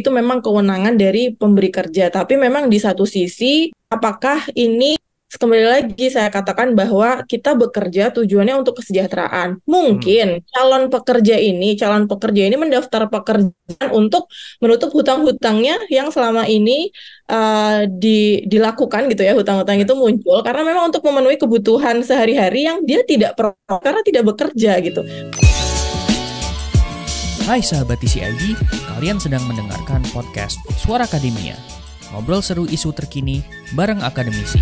itu memang kewenangan dari pemberi kerja. Tapi memang di satu sisi, apakah ini kembali lagi saya katakan bahwa kita bekerja tujuannya untuk kesejahteraan. Mungkin calon pekerja ini mendaftar pekerjaan untuk menutup hutang-hutangnya yang selama ini dilakukan gitu ya, hutang-hutang itu muncul karena memang untuk memenuhi kebutuhan sehari-hari yang dia tidak perlu karena tidak bekerja gitu. Hai sahabat TCID, kalian sedang mendengarkan podcast Suara Akademia. Ngobrol seru isu terkini bareng akademisi.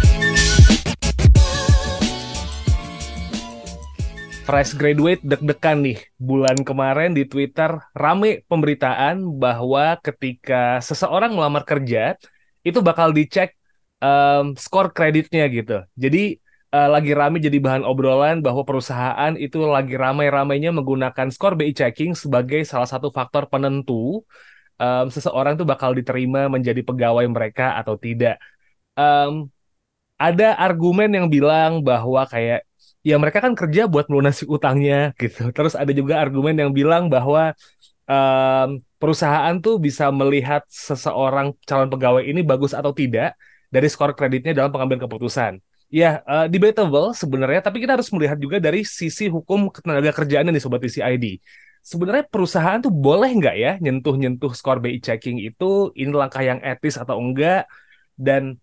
Fresh graduate deg-degan nih. Bulan kemarin di Twitter rame pemberitaan bahwa ketika seseorang melamar kerja, itu bakal dicek skor kreditnya gitu. Jadi lagi rame jadi bahan obrolan bahwa perusahaan itu lagi ramai-ramainya menggunakan skor BI checking sebagai salah satu faktor penentu seseorang tuh bakal diterima menjadi pegawai mereka atau tidak. Em, ada argumen yang bilang bahwa kayak ya mereka kan kerja buat melunasi utangnya gitu. Terus ada juga argumen yang bilang bahwa perusahaan tuh bisa melihat seseorang calon pegawai ini bagus atau tidak dari skor kreditnya dalam pengambilan keputusan. Ya, debatable sebenarnya, tapi kita harus melihat juga dari sisi hukum ketenaga kerjaan nih Sobat TCID. Sebenarnya perusahaan tuh boleh nggak ya nyentuh-nyentuh skor BI checking itu, ini langkah yang etis atau enggak, dan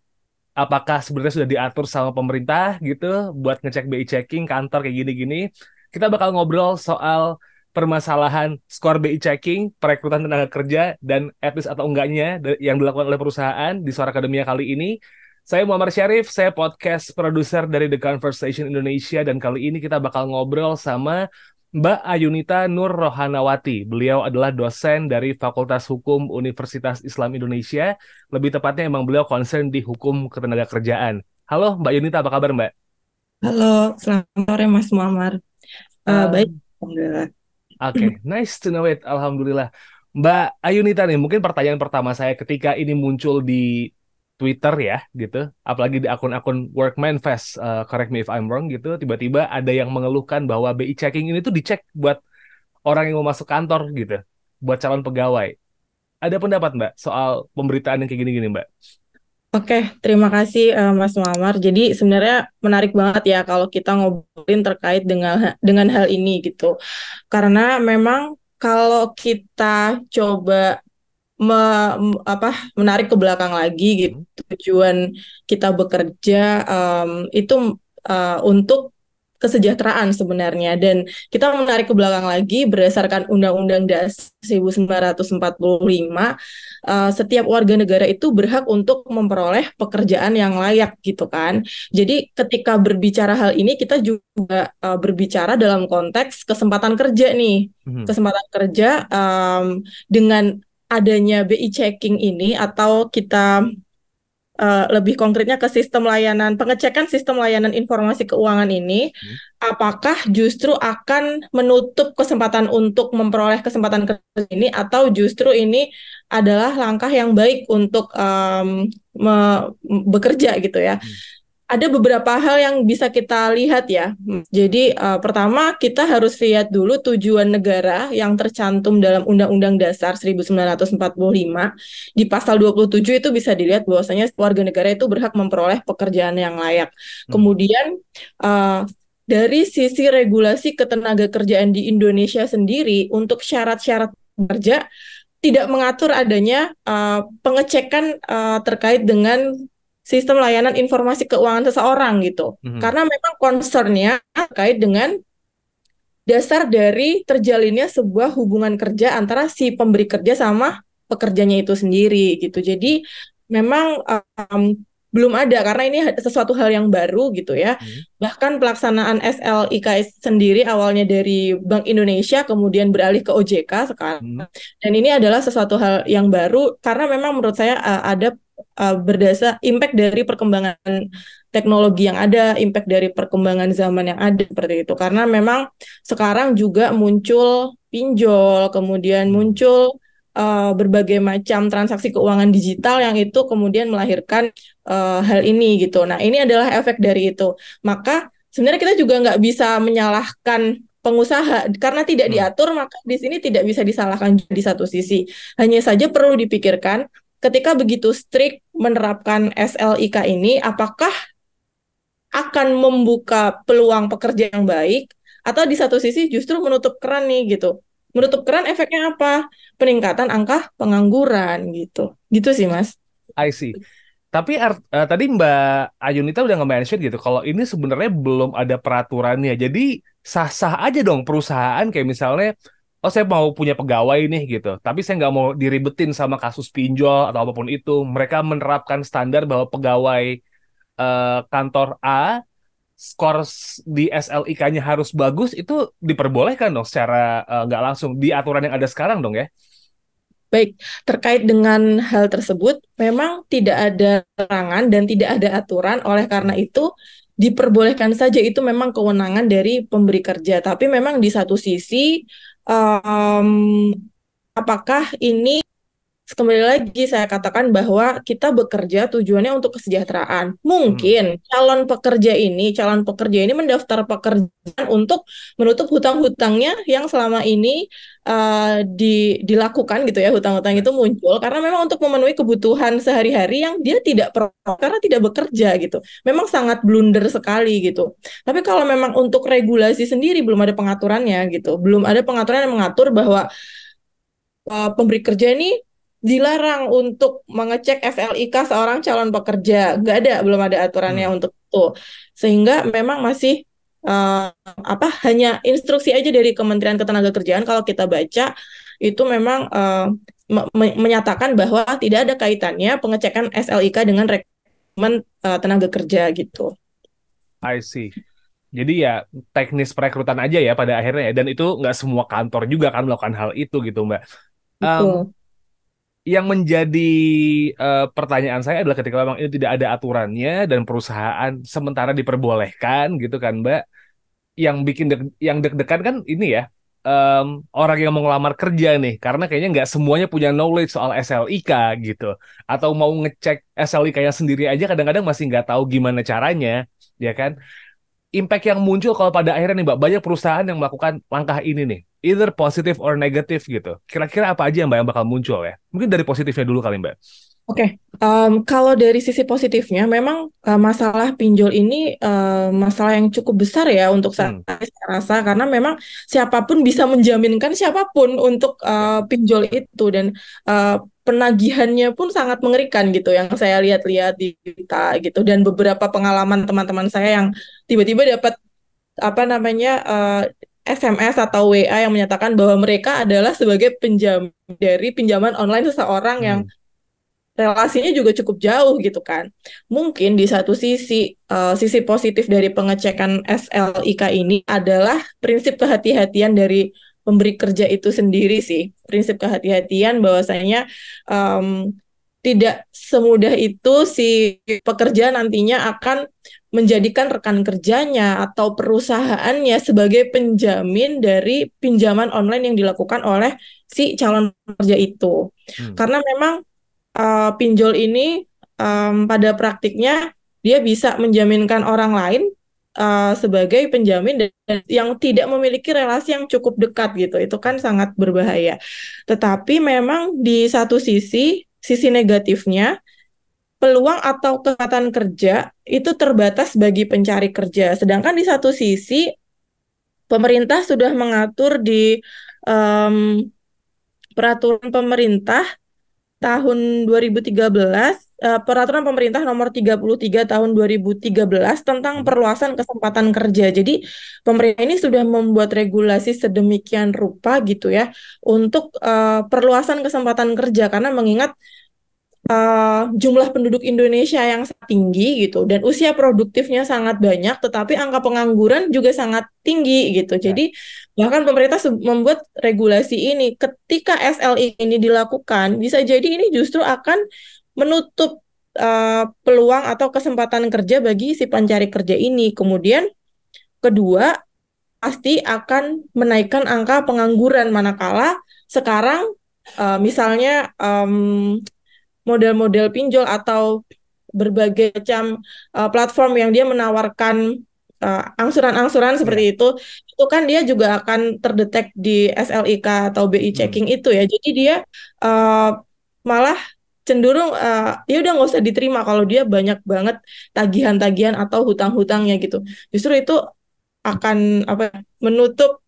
apakah sebenarnya sudah diatur sama pemerintah gitu buat ngecek BI checking kantor kayak gini-gini. Kita bakal ngobrol soal permasalahan skor BI checking, perekrutan tenaga kerja, dan etis atau enggaknya yang dilakukan oleh perusahaan di Suara Akademia kali ini. Saya Muhammad Syarif, saya podcast produser dari The Conversation Indonesia, dan kali ini kita bakal ngobrol sama Mbak Ayunita Nur Rohanawati. Beliau adalah dosen dari Fakultas Hukum Universitas Islam Indonesia. Lebih tepatnya emang beliau concern di hukum ketenagakerjaan. Halo Mbak Ayunita, apa kabar Mbak? Halo, selamat sore Mas Muammar. Baik, alhamdulillah. Oke, nice to know it. Alhamdulillah. Mbak Ayunita nih, mungkin pertanyaan pertama saya ketika ini muncul di Twitter ya, gitu. Apalagi di akun-akun Workmanfest, correct me if I'm wrong gitu. Tiba-tiba ada yang mengeluhkan bahwa BI checking ini tuh dicek buat orang yang mau masuk kantor gitu, buat calon pegawai. Ada pendapat Mbak soal pemberitaan yang kayak gini-gini Mbak? Oke, terima kasih Mas Muammar. Jadi sebenarnya menarik banget ya kalau kita ngobrolin terkait dengan hal ini gitu. Karena memang kalau kita coba menarik ke belakang lagi gitu, tujuan kita bekerja itu untuk kesejahteraan sebenarnya, dan kita menarik ke belakang lagi berdasarkan Undang-Undang Dasar 1945, setiap warga negara itu berhak untuk memperoleh pekerjaan yang layak gitu kan. Jadi ketika berbicara hal ini kita juga berbicara dalam konteks kesempatan kerja nih. Kesempatan kerja dengan adanya BI checking ini, atau kita lebih konkretnya ke pengecekan sistem layanan informasi keuangan ini, apakah justru akan menutup kesempatan untuk memperoleh kesempatan kerja ini, atau justru ini adalah langkah yang baik untuk bekerja gitu ya. Ada beberapa hal yang bisa kita lihat ya. Jadi pertama kita harus lihat dulu tujuan negara yang tercantum dalam Undang-Undang Dasar 1945. Di pasal 27 itu bisa dilihat bahwasanya warga negara itu berhak memperoleh pekerjaan yang layak. Kemudian dari sisi regulasi ketenagakerjaan di Indonesia sendiri, untuk syarat-syarat kerja tidak mengatur adanya pengecekan terkait dengan sistem layanan informasi keuangan seseorang gitu. Karena memang concern-nya terkait dengan dasar dari terjalinnya sebuah hubungan kerja antara si pemberi kerja sama pekerjanya itu sendiri gitu. Jadi memang belum ada, karena ini sesuatu hal yang baru gitu ya. Bahkan pelaksanaan SLIK sendiri awalnya dari Bank Indonesia kemudian beralih ke OJK sekarang. Dan ini adalah sesuatu hal yang baru karena memang menurut saya ada berdasar impact dari perkembangan teknologi yang ada, impact dari perkembangan zaman yang ada seperti itu. Karena memang sekarang juga muncul pinjol, kemudian muncul berbagai macam transaksi keuangan digital yang itu kemudian melahirkan hal ini gitu. Nah, ini adalah efek dari itu. Maka sebenarnya kita juga nggak bisa menyalahkan pengusaha. Karena tidak Hmm. diatur, maka di sini tidak bisa disalahkan di satu sisi. Hanya saja perlu dipikirkan ketika begitu strict menerapkan SLIK ini, apakah akan membuka peluang pekerja yang baik, atau di satu sisi justru menutup keran nih gitu. Menutup keran efeknya apa? Peningkatan angka pengangguran gitu. Gitu sih, Mas. I see. Tapi tadi Mbak Ayunita udah nge-mention gitu, kalau ini sebenarnya belum ada peraturannya. Jadi sah-sah aja dong perusahaan kayak misalnya, oh saya mau punya pegawai nih gitu, tapi saya nggak mau diribetin sama kasus pinjol atau apapun itu. Mereka menerapkan standar bahwa pegawai kantor A, di SLIK-nya harus bagus, itu diperbolehkan dong secara nggak langsung di aturan yang ada sekarang dong ya. Baik, terkait dengan hal tersebut, memang tidak ada larangan dan tidak ada aturan, oleh karena itu diperbolehkan saja, itu memang kewenangan dari pemberi kerja. Tapi memang di satu sisi, em, apakah ini, kembali lagi saya katakan bahwa kita bekerja tujuannya untuk kesejahteraan. Hmm. Mungkin calon pekerja ini mendaftar pekerjaan untuk menutup hutang-hutangnya yang selama ini dilakukan gitu ya. Hutang-hutang itu muncul karena memang untuk memenuhi kebutuhan sehari-hari yang dia tidak perlu karena tidak bekerja gitu. Memang sangat blunder sekali gitu. Tapi kalau memang untuk regulasi sendiri belum ada pengaturannya gitu. Belum ada pengaturan yang mengatur bahwa pemberi kerja ini dilarang untuk mengecek SLIK seorang calon pekerja. Nggak ada, belum ada aturannya untuk itu. Sehingga memang masih hanya instruksi aja dari Kementerian Ketenagakerjaan. Kalau kita baca itu memang menyatakan bahwa tidak ada kaitannya pengecekan SLIK dengan rekrutmen tenaga kerja gitu. I see. Jadi ya teknis perekrutan aja ya pada akhirnya ya. Dan itu nggak semua kantor juga kan melakukan hal itu gitu Mbak. Betul. Yang menjadi pertanyaan saya adalah ketika memang ini tidak ada aturannya dan perusahaan sementara diperbolehkan gitu kan Mbak. Yang deg-degan kan ini ya, orang yang mau ngelamar kerja nih. Karena kayaknya nggak semuanya punya knowledge soal SLIK gitu. Atau mau ngecek SLIK-nya sendiri aja kadang-kadang masih nggak tahu gimana caranya. Ya kan? Impact yang muncul kalau pada akhirnya nih Mbak, banyak perusahaan yang melakukan langkah ini nih, either positive or negative gitu. Kira-kira apa aja Mbak yang bakal muncul ya? Mungkin dari positifnya dulu kali Mbak. Oke, kalau dari sisi positifnya, memang masalah pinjol ini masalah yang cukup besar ya untuk saya rasa, karena memang siapapun bisa menjaminkan siapapun untuk pinjol itu, dan penagihannya pun sangat mengerikan gitu, yang saya lihat-lihat di berita gitu, dan beberapa pengalaman teman-teman saya yang tiba-tiba dapat SMS atau WA yang menyatakan bahwa mereka adalah sebagai penjam dari pinjaman online seseorang yang relasinya juga cukup jauh gitu kan. Mungkin di satu sisi, sisi positif dari pengecekan SLIK ini adalah prinsip kehati-hatian dari pemberi kerja itu sendiri sih. Prinsip kehati-hatian bahwasanya tidak semudah itu si pekerja nantinya akan menjadikan rekan kerjanya atau perusahaannya sebagai penjamin dari pinjaman online yang dilakukan oleh si calon pekerja itu. Karena memang pinjol ini pada praktiknya dia bisa menjaminkan orang lain sebagai penjamin dan yang tidak memiliki relasi yang cukup dekat gitu. Itu kan sangat berbahaya. Tetapi memang di satu sisi negatifnya, peluang atau kesempatan kerja itu terbatas bagi pencari kerja. Sedangkan di satu sisi pemerintah sudah mengatur di peraturan pemerintah tahun 2013, peraturan pemerintah nomor 33 tahun 2013 tentang perluasan kesempatan kerja. Jadi pemerintah ini sudah membuat regulasi sedemikian rupa gitu ya untuk perluasan kesempatan kerja, karena mengingat jumlah penduduk Indonesia yang sangat tinggi gitu dan usia produktifnya sangat banyak, tetapi angka pengangguran juga sangat tinggi gitu. Jadi bahkan pemerintah membuat regulasi ini, ketika SLI ini dilakukan, bisa jadi ini justru akan menutup peluang atau kesempatan kerja bagi si pencari kerja ini. Kemudian kedua, pasti akan menaikkan angka pengangguran, manakala sekarang misalnya model-model pinjol atau berbagai macam platform yang dia menawarkan angsuran-angsuran seperti Ya. itu kan dia juga akan terdetek di SLIK atau BI Hmm. checking itu ya. Jadi dia uh, malah cenderung ya udah nggak usah diterima kalau dia banyak banget tagihan-tagihan atau hutang-hutangnya gitu. Justru itu akan apa menutup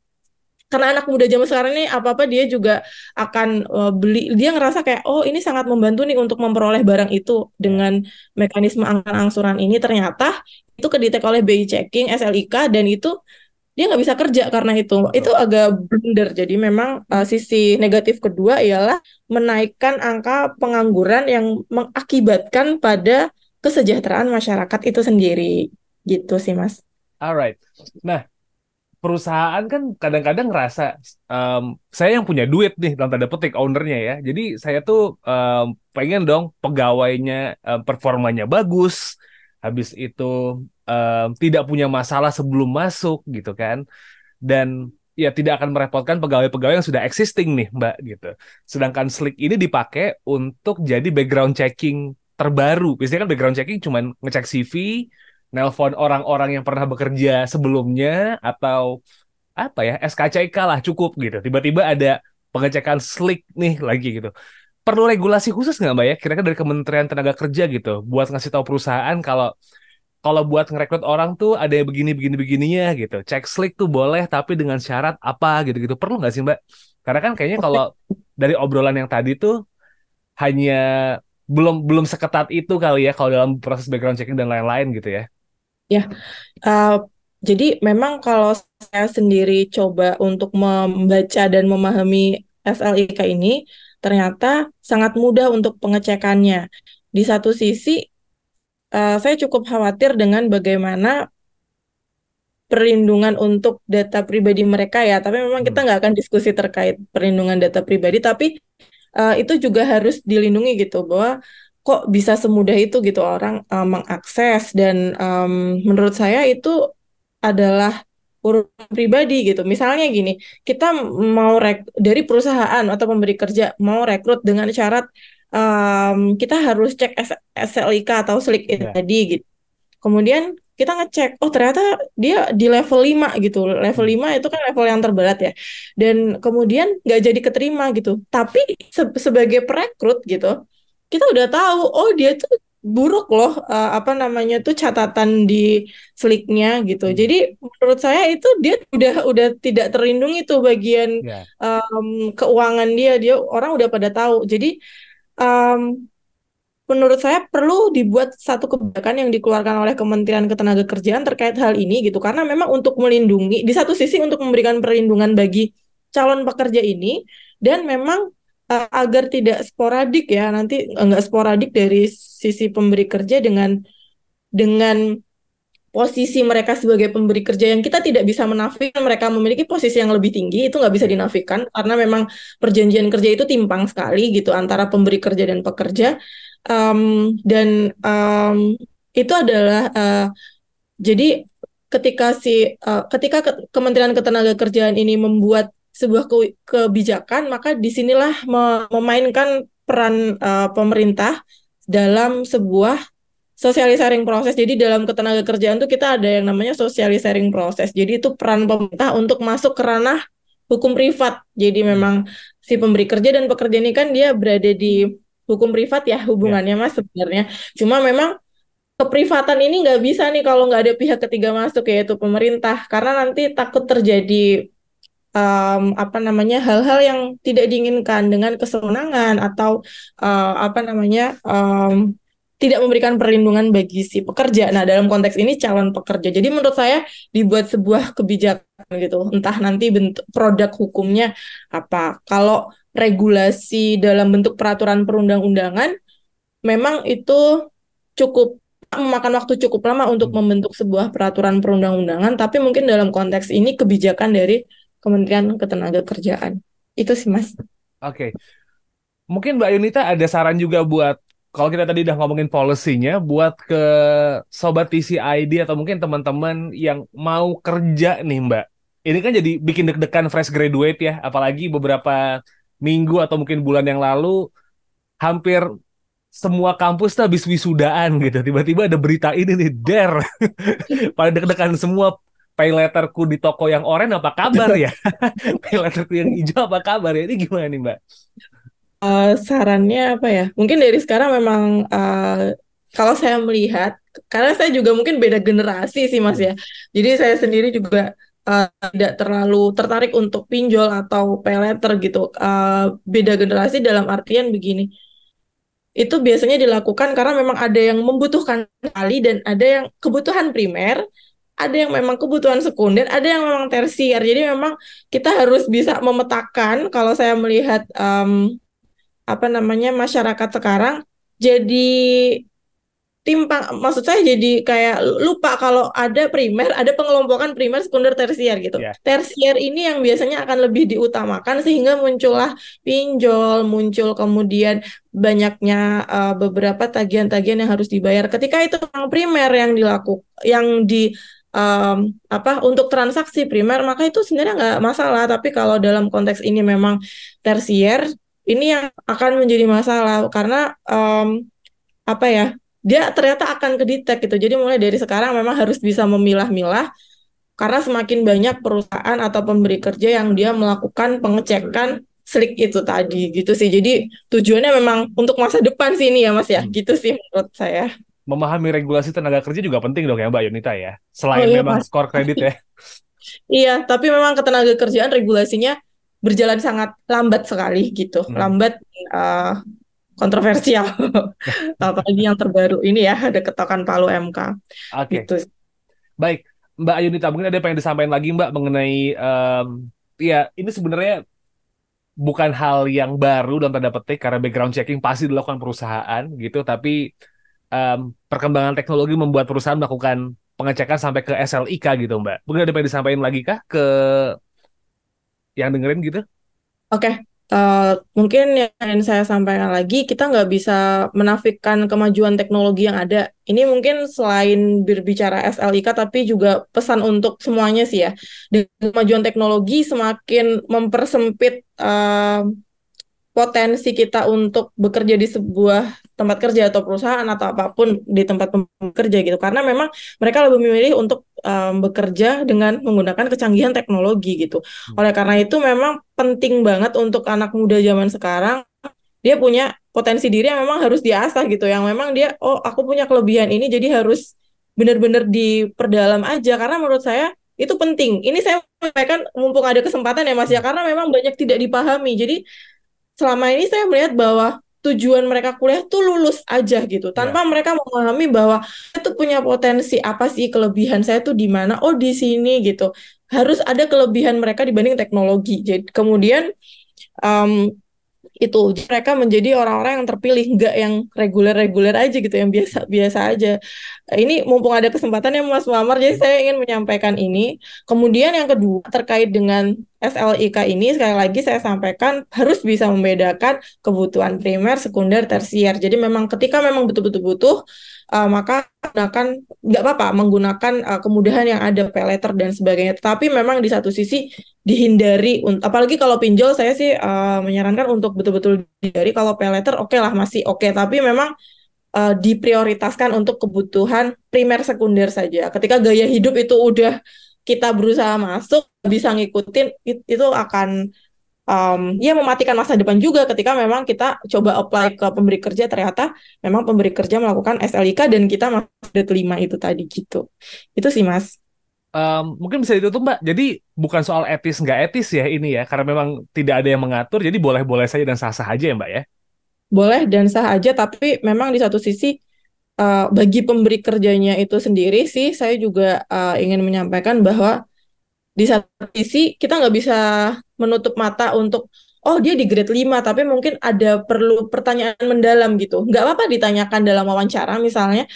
karena anak muda zaman sekarang ini apa-apa dia juga akan beli dia ngerasa kayak oh ini sangat membantu nih untuk memperoleh barang itu Ya. dengan mekanisme angsuran ini ternyata itu kedetek oleh BI checking SLIK dan itu dia nggak bisa kerja karena itu Betul. agak blunder jadi memang sisi negatif kedua ialah menaikkan angka pengangguran yang mengakibatkan pada kesejahteraan masyarakat itu sendiri gitu sih Mas. Alright. Nah, perusahaan kan kadang-kadang ngerasa saya yang punya duit nih dalam tanda petik ownernya ya. Jadi saya tuh pengen dong pegawainya performanya bagus, habis itu tidak punya masalah sebelum masuk gitu kan. Dan ya tidak akan merepotkan pegawai-pegawai yang sudah existing nih Mbak gitu. Sedangkan Slick ini dipakai untuk jadi background checking terbaru. Biasanya kan background checking cuman ngecek CV, nelpon orang-orang yang pernah bekerja sebelumnya atau apa ya SKCK lah cukup gitu. Tiba-tiba ada pengecekan Slick nih lagi gitu. Perlu regulasi khusus nggak Mbak ya? Kira-kira dari Kementerian Tenaga Kerja gitu buat ngasih tahu perusahaan kalau kalau buat ngerekrut orang tuh ada yang begini begininya gitu. Cek Slick tuh boleh tapi dengan syarat apa gitu-gitu. Perlu nggak sih Mbak? Karena kan kayaknya kalau dari obrolan yang tadi tuh hanya belum belum seketat itu kali ya kalau dalam proses background checking dan lain-lain gitu ya. Ya, uh, jadi memang kalau saya sendiri coba untuk membaca dan memahami SLIK ini, ternyata sangat mudah untuk pengecekannya. Di satu sisi, saya cukup khawatir dengan bagaimana perlindungan untuk data pribadi mereka ya. Tapi memang kita Hmm. nggak akan diskusi terkait perlindungan data pribadi, tapi itu juga harus dilindungi gitu bahwa kok bisa semudah itu gitu orang mengakses dan menurut saya itu adalah urusan pribadi gitu. Misalnya gini, kita mau dari perusahaan atau pemberi kerja mau rekrut dengan syarat kita harus cek SLIK atau SLIK itu Ya. tadi gitu. Kemudian kita ngecek, oh ternyata dia di level 5 gitu. Level Hmm. 5 itu kan level yang terberat ya. Dan kemudian nggak jadi keterima gitu. Tapi sebagai perekrut gitu, kita udah tahu, oh dia tuh buruk loh, apa namanya tuh catatan di slicknya gitu. Hmm. Jadi menurut saya itu dia udah tidak terlindungi tuh bagian Ya. keuangan dia orang udah pada tahu. Jadi em, menurut saya perlu dibuat satu kebijakan yang dikeluarkan oleh Kementerian Ketenagakerjaan terkait hal ini gitu karena memang untuk melindungi di satu sisi untuk memberikan perlindungan bagi calon pekerja ini dan memang agar tidak sporadik ya nanti nggak sporadik dari sisi pemberi kerja dengan posisi mereka sebagai pemberi kerja yang kita tidak bisa menafikan mereka memiliki posisi yang lebih tinggi itu nggak bisa Oke. dinafikan karena memang perjanjian kerja itu timpang sekali gitu antara pemberi kerja dan pekerja. Dan itu adalah jadi ketika Kementerian Ketenagakerjaan ini membuat sebuah kebijakan maka disinilah memainkan peran pemerintah dalam sebuah sosialisering proses. Jadi dalam ketenagakerjaan tuh kita ada yang namanya sosialisering proses. Jadi itu peran pemerintah untuk masuk ke ranah hukum privat. Jadi Hmm. memang si pemberi kerja dan pekerja ini kan dia berada di hukum privat ya Ya. hubungannya Mas sebenarnya. Cuma memang keprivatan ini nggak bisa nih kalau nggak ada pihak ketiga masuk yaitu pemerintah karena nanti takut terjadi apa namanya hal-hal yang tidak diinginkan dengan kesenangan atau apa namanya tidak memberikan perlindungan bagi si pekerja. Nah, dalam konteks ini calon pekerja. Jadi menurut saya dibuat sebuah kebijakan gitu. Entah nanti bentuk produk hukumnya apa. Kalau regulasi dalam bentuk peraturan perundang-undangan memang itu cukup memakan waktu cukup lama untuk Hmm. membentuk sebuah peraturan perundang-undangan, tapi mungkin dalam konteks ini kebijakan dari Kementerian Ketenagakerjaan. Itu sih, Mas. Oke. Mungkin Mbak Yunita ada saran juga buat kalau kita tadi udah ngomongin policy-nya buat ke sobat TCID atau mungkin teman-teman yang mau kerja nih Mbak. Ini kan jadi bikin deg-degan fresh graduate ya, apalagi beberapa minggu atau mungkin bulan yang lalu hampir semua kampus tuh habis wisudaan gitu. Tiba-tiba ada berita ini nih, pada deg-degan semua. Pay letterku di toko yang oranye apa kabar ya? Pay letterku yang hijau apa kabar ya? Ini gimana nih Mbak? Sarannya apa ya? Mungkin dari sekarang memang kalau saya melihat, karena saya juga mungkin beda generasi sih Mas ya. Jadi saya sendiri juga tidak terlalu tertarik untuk pinjol atau pay letter gitu. Beda generasi dalam artian begini. Itu biasanya dilakukan karena memang ada yang membutuhkan sekali dan ada yang kebutuhan primer, ada yang memang kebutuhan sekunder, ada yang memang tersier. Jadi memang kita harus bisa memetakan kalau saya melihat apa namanya masyarakat sekarang jadi timpang, maksud saya jadi kayak lupa kalau ada primer, ada pengelompokan primer, sekunder, tersier gitu. Ya. Tersier ini yang biasanya akan lebih diutamakan sehingga muncullah pinjol, muncul kemudian banyaknya beberapa tagihan-tagihan yang harus dibayar. Ketika itu yang primer yang dilakukan, yang di untuk transaksi primer, maka itu sebenarnya nggak masalah. Tapi kalau dalam konteks ini memang tersier, ini yang akan menjadi masalah karena apa ya? Dia ternyata akan kedetek gitu. Jadi mulai dari sekarang memang harus bisa memilah-milah karena semakin banyak perusahaan atau pemberi kerja yang dia melakukan pengecekan slik itu tadi gitu sih. Jadi tujuannya memang untuk masa depan sih ini ya Mas ya. Gitu sih menurut saya. Memahami regulasi tenaga kerja juga penting dong ya Mbak Yunita ya. Selain iya, memang Mas. skor kredit ya. Iya, tapi memang ketenaga kerjaan regulasinya berjalan sangat lambat sekali gitu. Lambat, kontroversial. Apalagi yang terbaru ini ya, ada ketokan Palu MK. Oke. Gitu. Baik, Mbak Yunita, mungkin ada yang pengen disampaikan lagi Mbak mengenai ya ini sebenarnya bukan hal yang baru dalam tanda petik karena background checking pasti dilakukan perusahaan gitu, tapi perkembangan teknologi membuat perusahaan melakukan pengecekan sampai ke SLIK gitu Mbak. Mungkin ada yang pengen disampaikan lagi kah ke yang dengerin gitu? Oke, mungkin yang ingin saya sampaikan lagi, kita nggak bisa menafikan kemajuan teknologi yang ada. Ini mungkin selain berbicara SLIK, tapi juga pesan untuk semuanya sih ya. Dengan kemajuan teknologi semakin mempersempit potensi kita untuk bekerja di sebuah tempat kerja atau perusahaan atau apapun di tempat bekerja gitu. Karena memang mereka lebih memilih untuk bekerja dengan menggunakan kecanggihan teknologi gitu. Oleh karena itu memang penting banget untuk anak muda zaman sekarang, dia punya potensi diri yang memang harus diasah gitu. Yang memang dia, oh aku punya kelebihan ini jadi harus benar-benar diperdalam aja. Karena menurut saya itu penting. Ini saya sampaikan mumpung ada kesempatan ya Mas ya, karena memang banyak tidak dipahami. Jadi selama ini saya melihat bahwa tujuan mereka kuliah tuh lulus aja gitu, tanpa mereka memahami bahwa saya tuh punya potensi apa sih, kelebihan saya tuh di mana, oh di sini gitu. Harus ada kelebihan mereka dibanding teknologi. Jadi kemudian itu mereka menjadi orang-orang yang terpilih, nggak yang reguler-reguler aja gitu, yang biasa-biasa aja. Ini mumpung ada kesempatan ya Mas Muammar, jadi saya ingin menyampaikan ini. Kemudian yang kedua terkait dengan SLIK ini, sekali lagi saya sampaikan harus bisa membedakan kebutuhan primer, sekunder, tersier. Jadi memang ketika memang betul-betul butuh, maka gunakan, nggak apa-apa menggunakan kemudahan yang ada, pay letter dan sebagainya. Tapi memang di satu sisi dihindari, apalagi kalau pinjol saya sih menyarankan untuk betul-betul dihindari. Kalau pay letter oke lah, masih oke, tapi memang diprioritaskan untuk kebutuhan primer sekunder saja. Ketika gaya hidup itu udah kita berusaha masuk, bisa ngikutin, itu akan ya mematikan masa depan juga ketika memang kita coba apply ke pemberi kerja, ternyata memang pemberi kerja melakukan SLIK dan kita masih kelima itu tadi gitu. Itu sih Mas. Mungkin bisa ditutup Mbak. Jadi bukan soal etis nggak etis ya ini ya, karena memang tidak ada yang mengatur, jadi boleh-boleh saja dan sah-sah aja ya Mbak ya. Boleh dan sah aja, tapi memang di satu sisi bagi pemberi kerjanya itu sendiri sih, saya juga ingin menyampaikan bahwa di satu sisi kita nggak bisa menutup mata untuk, oh dia di grade 5, tapi mungkin ada perlu pertanyaan mendalam gitu. Nggak apa-apa ditanyakan dalam wawancara misalnya,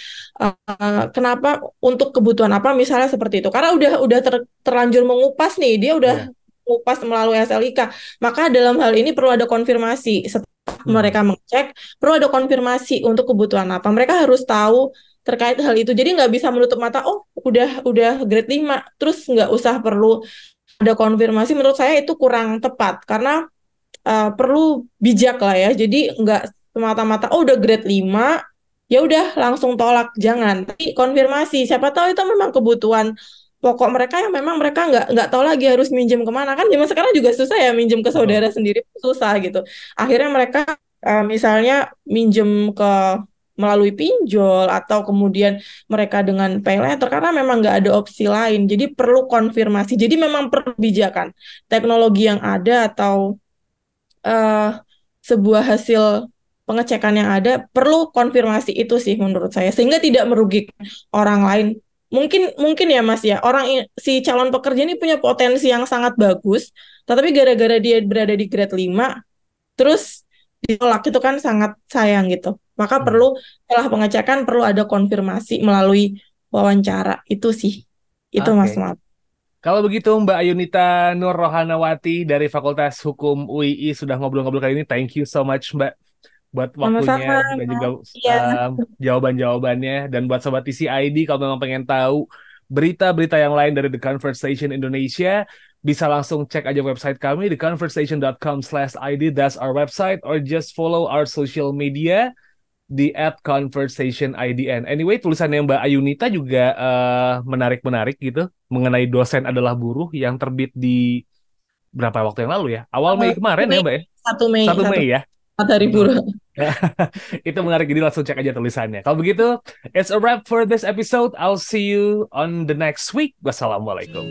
kenapa, untuk kebutuhan apa misalnya seperti itu. Karena udah terlanjur mengupas nih, dia udah mengupas melalui SLIK. Maka dalam hal ini perlu ada konfirmasi. Setelah mereka mengecek, perlu ada konfirmasi untuk kebutuhan apa. Mereka harus tahu terkait hal itu. Jadi nggak bisa menutup mata, oh udah grade 5, terus nggak usah perlu ada konfirmasi. Menurut saya itu kurang tepat, karena perlu bijak lah ya. Jadi nggak semata-mata oh udah grade 5 ya udah langsung tolak, jangan. Tapi konfirmasi, siapa tahu itu memang kebutuhan pokok mereka yang memang mereka nggak tahu lagi harus minjem kemana. Kan zaman sekarang juga susah ya, minjem ke saudara sendiri susah gitu. Akhirnya mereka misalnya minjem ke melalui pinjol atau kemudian mereka dengan pay letter karena memang nggak ada opsi lain. Jadi perlu konfirmasi. Jadi memang perlu kebijakan teknologi yang ada atau eh, sebuah hasil pengecekan yang ada perlu konfirmasi itu sih menurut saya sehingga tidak merugikan orang lain. Mungkin mungkin ya Mas ya, si calon pekerja ini punya potensi yang sangat bagus, tetapi gara-gara dia berada di grade 5 terus ditolak itu kan sangat sayang gitu. Maka perlu setelah pengecekan perlu ada konfirmasi melalui wawancara. Itu sih. Itu Mas Oke. Mat. Kalau begitu Mbak Ayunita Nur Rohanawati dari Fakultas Hukum UII sudah ngobrol-ngobrol kali ini. Thank you so much Mbak buat Sama-sama, waktunya dan juga Mas. Iya. jawaban-jawabannya. Dan buat Sobat TCID kalau memang pengen tahu berita-berita yang lain dari The Conversation Indonesia, bisa langsung cek aja website kami, theconversation.com/id, that's our website, or just follow our social media di @conversationidn. Anyway, tulisannya Mbak Ayunita juga menarik-menarik gitu mengenai dosen adalah buruh yang terbit di berapa waktu yang lalu ya? Awal Mei kemarin ya, Mbak ya? 1 Mei, 1 Mei ya? 1 hari buruh. Itu menarik, jadi langsung cek aja tulisannya. Kalau begitu, it's a wrap for this episode. I'll see you on the next week. Wassalamualaikum.